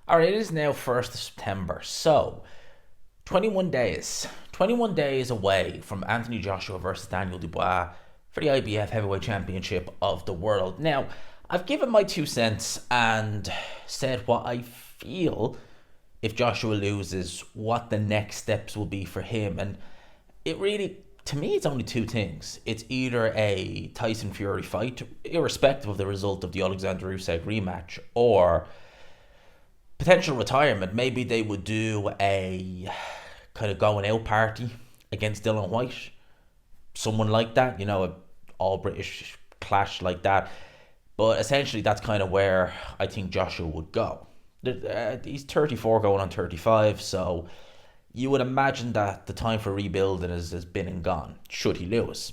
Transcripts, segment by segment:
All right, it is now 1st of September. So, 21 days. 21 days away from Anthony Joshua versus Daniel Dubois for the IBF Heavyweight Championship of the world. Now, I've given my 2 cents and said what I feel if Joshua loses, what the next steps will be for him. And it really, to me, it's only two things. It's either a Tyson Fury fight, irrespective of the result of the Alexander Usyk rematch, or potential retirement. Maybe they would do a kind of going out party against Dylan White, someone like that, a all British clash like that. But essentially, that's kind of where I think Joshua would go. He's 34 going on 35, so you would imagine that the time for rebuilding has been and gone, should he lose.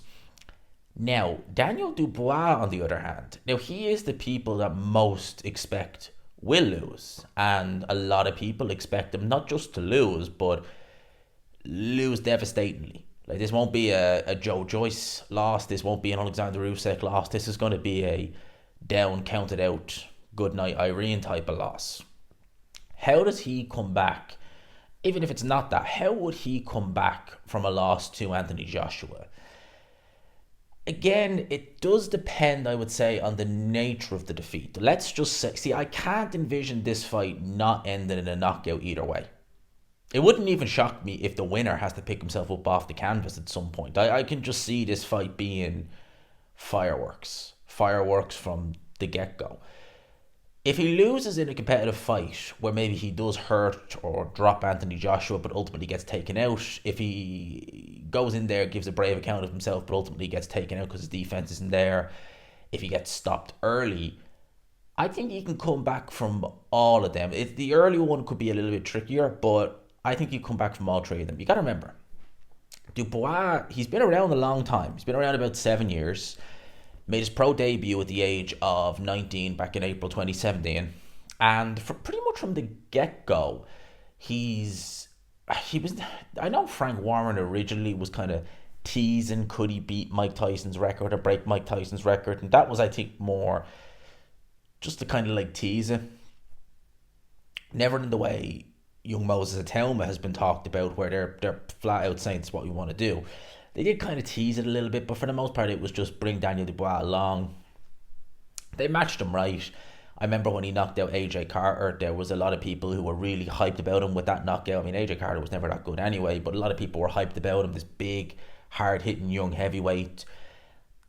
Now, Daniel Dubois, on the other hand, now he is the people that most expect will lose. And a lot of people expect him not just to lose, but lose devastatingly. Like, this won't be a Joe Joyce loss. This won't be an Alexander Usyk loss. This is going to be a down, counted out, good night Irene type of loss. How does he come back? Even if it's not that, how would he come back from a loss to Anthony Joshua? Again, it does depend, I would say, on the nature of the defeat. Let's just say, see, I can't envision this fight not ending in a knockout either way. It wouldn't even shock me if the winner has to pick himself up off the canvas at some point. I can just see this fight being fireworks. Fireworks from the get go. If he loses in a competitive fight where maybe he does hurt or drop Anthony Joshua but ultimately gets taken out, if he goes in there, gives a brave account of himself but ultimately gets taken out because his defense isn't there, if he gets stopped early, I think he can come back from all of them. The early one could be a little bit trickier, but I think he come back from all three of them. You got to remember, Dubois, he's been around a long time. He's been around about 7 years. Made his pro debut at the age of 19 back in April 2017. And pretty much from the get-go, he was, I know Frank Warren originally was kind of teasing, could he beat Mike Tyson's record or break Mike Tyson's record? And that was, I think, more just to kind of like tease it. Never in the way young Moses Atelma has been talked about, where they're flat out saying it's what we want to do. They did kind of tease it a little bit, but for the most part, it was just bring Daniel Dubois along. They matched him right. I remember when he knocked out AJ Carter, there was a lot of people who were really hyped about him with that knockout. I mean, AJ Carter was never that good anyway, but a lot of people were hyped about him, this big, hard-hitting young heavyweight.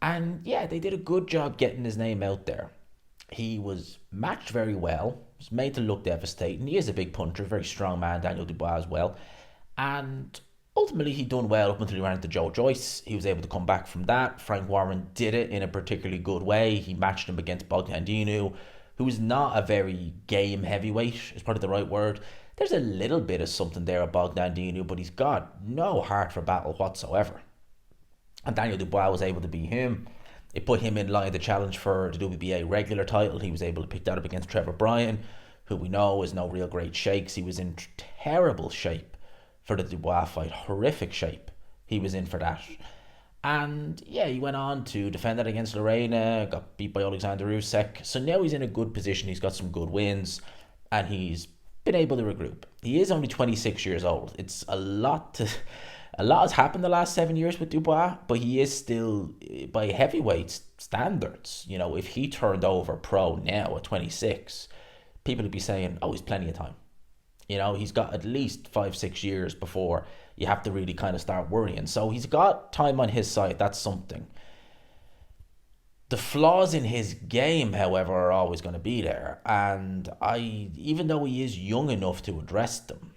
And yeah, they did a good job getting his name out there. He was matched very well, was made to look devastating. He is a big puncher, very strong man, Daniel Dubois as well. And ultimately, he done well up until he ran into Joe Joyce. He was able to come back from that. Frank Warren did it in a particularly good way. He matched him against Bogdan, who's not a very game heavyweight, is probably the right word. There's a little bit of something there at Bogdan, but he's got no heart for battle whatsoever. And Daniel Dubois was able to beat him. It put him in line the challenge for the WBA regular title. He was able to pick that up against Trevor Bryan, who we know is no real great shakes. He was in terrible shape for the Dubois fight. Horrific shape he was in for that. And yeah, he went on to defend that against Lorena, got beat by Alexander Usyk. So now he's in a good position. He's got some good wins, and he's been able to regroup. He is only 26 years old. It's a lot has happened the last 7 years with Dubois, but he is still, by heavyweight standards, if he turned over pro now at 26, people would be saying, oh, he's plenty of time. He's got at least 5-6 years before you have to really kind of start worrying. So he's got time on his side. That's something. The flaws in his game, however, are always going to be there. And even though he is young enough to address them,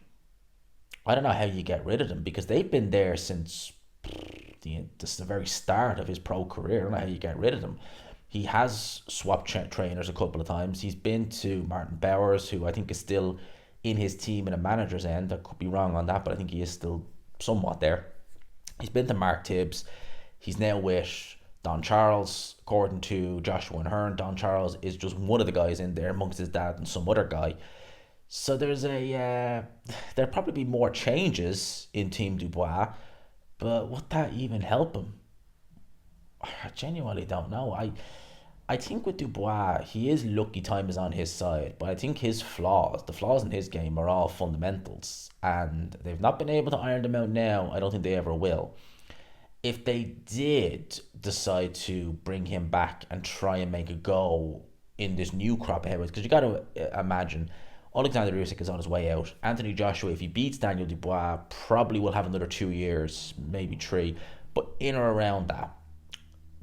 I don't know how you get rid of them, because they've been there since the very start of his pro career. I don't know how you get rid of them. He has swapped trainers a couple of times. He's been to Martin Bowers, who I think is still in his team in a manager's end. I could be wrong on that, but I think he is still somewhat there. He's been to Mark Tibbs. He's now with Don Charles. According to Joshua and Hearn, Don Charles is just one of the guys in there amongst his dad and some other guy. So there'll probably be more changes in Team Dubois, but would that even help him? I genuinely don't know. I think with Dubois, he is lucky time is on his side, but I think the flaws in his game are all fundamentals, and they've not been able to iron them out now. I don't think they ever will. If they did decide to bring him back and try and make a go in this new crop of heavyweights, because you got to imagine Alexander Usyk is on his way out. Anthony Joshua, if he beats Daniel Dubois, probably will have another 2 years, maybe three, but in or around that.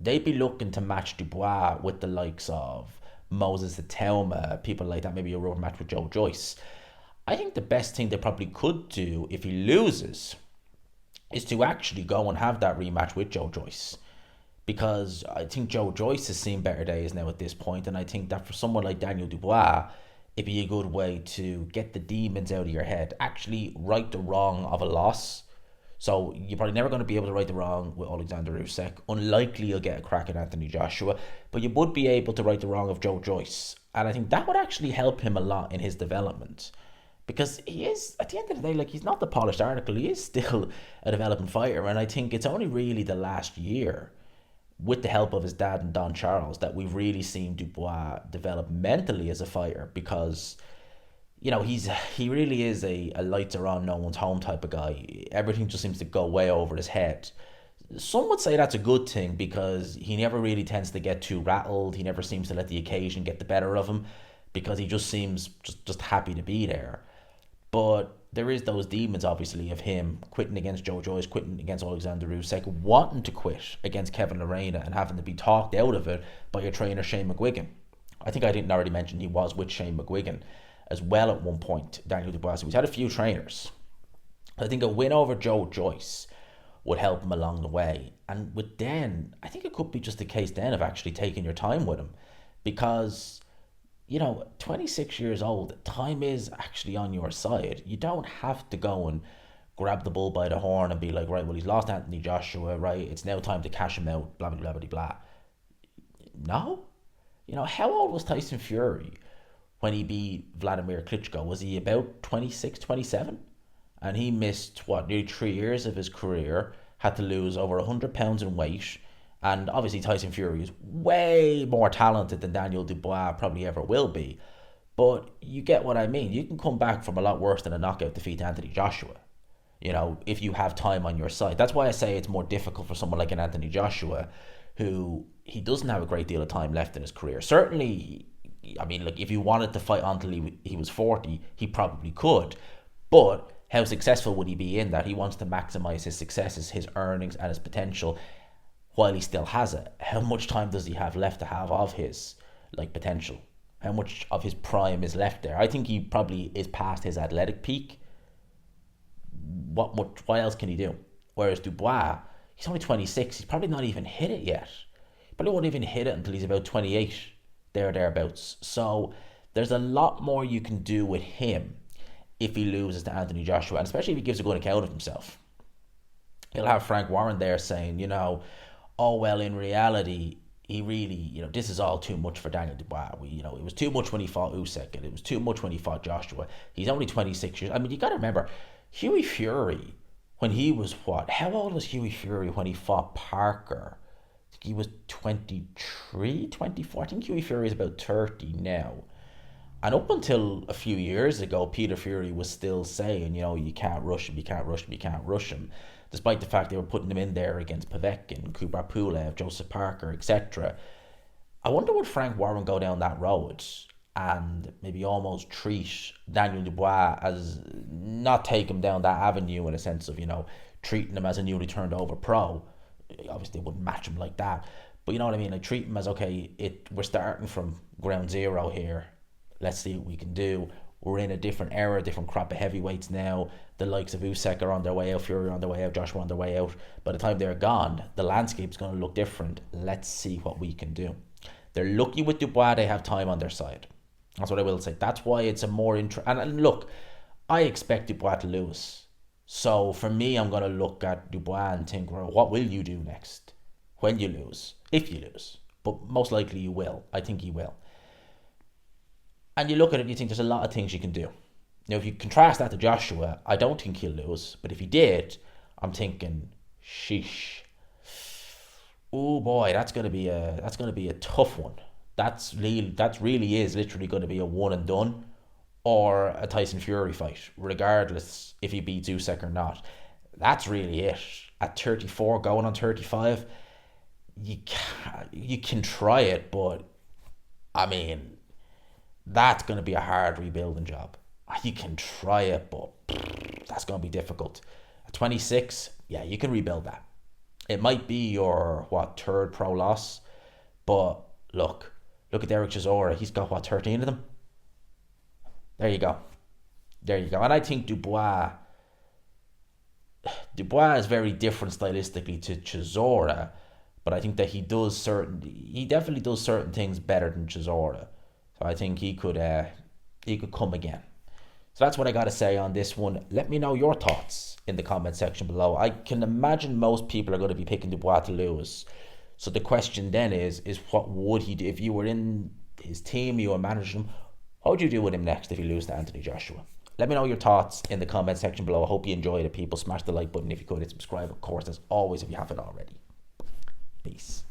They'd be looking to match Dubois with the likes of Moses Itauma, people like that, maybe a rubber match with Joe Joyce. I think the best thing they probably could do if he loses is to actually go and have that rematch with Joe Joyce. Because I think Joe Joyce has seen better days now at this point, and I think that for someone like Daniel Dubois, it'd be a good way to get the demons out of your head, actually right the wrong of a loss. So you're probably never going to be able to right the wrong with Alexander Usyk. Unlikely you'll get a crack at Anthony Joshua, but you would be able to right the wrong of Joe Joyce. And I think that would actually help him a lot in his development. Because he is, at the end of the day, like, he's not the polished article. He is still a developing fighter. And I think it's only really the last year, with the help of his dad and Don Charles, that we've really seen Dubois develop mentally as a fighter. Because he really is a lights are on, no one's home type of guy. Everything just seems to go way over his head. Some would say that's a good thing because he never really tends to get too rattled. He never seems to let the occasion get the better of him because he just seems just happy to be there. But there is those demons, obviously, of him quitting against Joe Joyce, quitting against Alexander Usyk, wanting to quit against Kevin Lerena and having to be talked out of it by your trainer, Shane McGuigan. I think I didn't already mention he was with Shane McGuigan as well at one point, Daniel Dubois. So he's had a few trainers. I think a win over Joe Joyce would help him along the way. And with Den, I think it could be just a case then of actually taking your time with him. Because 26 years old, time is actually on your side. You don't have to go and grab the bull by the horn and be like, right, well, he's lost Anthony Joshua, right? It's now time to cash him out, blah, blah, blah, blah, blah. No. How old was Tyson Fury when he beat Vladimir Klitschko? Was he about 26, 27? And he missed, nearly 3 years of his career, had to lose over 100 pounds in weight. And obviously Tyson Fury is way more talented than Daniel Dubois probably ever will be. But you get what I mean. You can come back from a lot worse than a knockout defeat to Anthony Joshua, if you have time on your side. That's why I say it's more difficult for someone like an Anthony Joshua, who he doesn't have a great deal of time left in his career. Certainly, I mean, if he wanted to fight until he was 40, he probably could. But how successful would he be in that? He wants to maximize his successes, his earnings, and his potential while he still has it. How much time does he have left to have of his potential? How much of his prime is left there? I think he probably is past his athletic peak. What else can he do? Whereas Dubois, he's only 26. He's probably not even hit it yet. He probably won't even hit it until he's about 28, thereabouts. So there's a lot more you can do with him if he loses to Anthony Joshua, and especially if he gives a good account of himself. He'll have Frank Warren there saying, oh, well, in reality, he really, this is all too much for Daniel Dubois. It was too much when he fought Usyk, and it was too much when he fought Joshua. He's only 26 years. I mean, you got to remember, Hughie Fury, when he was how old was Hughie Fury when he fought Parker? I think he was 23, 24. I think Hughie Fury is about 30 now. And up until a few years ago, Peter Fury was still saying, you can't rush him, you can't rush him, you can't rush him. Despite the fact they were putting him in there against Povetkin, Kubrat Pulev, Joseph Parker, etc. I wonder would Frank Warren go down that road and maybe almost treat Daniel Dubois as, not take him down that avenue in a sense of, treating him as a newly turned over pro. Obviously they wouldn't match him like that. But you know what I mean? Like, treat him as, okay, we're starting from ground zero here. Let's see what we can do. We're in a different era, a different crop of heavyweights now. The likes of Usyk are on their way out, Fury on their way out, Joshua on their way out. By the time they're gone, the landscape's going to look different. Let's see what we can do. They're lucky with Dubois, they have time on their side. That's what I will say. That's why it's a more and look, I expect Dubois to lose. So for me, I'm going to look at Dubois and think, well, what will you do next when you lose? If you lose. But most likely you will. I think you will. And you look at it and you think there's a lot of things you can do. Now, if you contrast that to Joshua, I don't think he'll lose. But if he did, I'm thinking, sheesh. Oh boy, that's gonna be a tough one. That really is literally going to be a one and done, or a Tyson Fury fight, regardless if he beats Usyk or not. That's really it. At 34, going on 35, you can try it, but I mean, that's going to be a hard rebuilding job. You can try it, but that's going to be difficult. At 26, yeah, you can rebuild that. It might be your, what, third pro loss, but look at Derek Chisora. He's got, what, 13 of them? There you go. There you go. And I think Dubois is very different stylistically to Chisora, but I think that he definitely does certain things better than Chisora. So I think he could come again. So that's what I got to say on this one. Let me know your thoughts in the comment section below. I can imagine most people are going to be picking Dubois to lose. So the question then is what would he do if you were in his team, you were managing him? What would you do with him next if you lose to Anthony Joshua? Let me know your thoughts in the comment section below. I hope you enjoyed it, people. Smash the like button if you could, and subscribe, of course, as always, if you haven't already. Peace.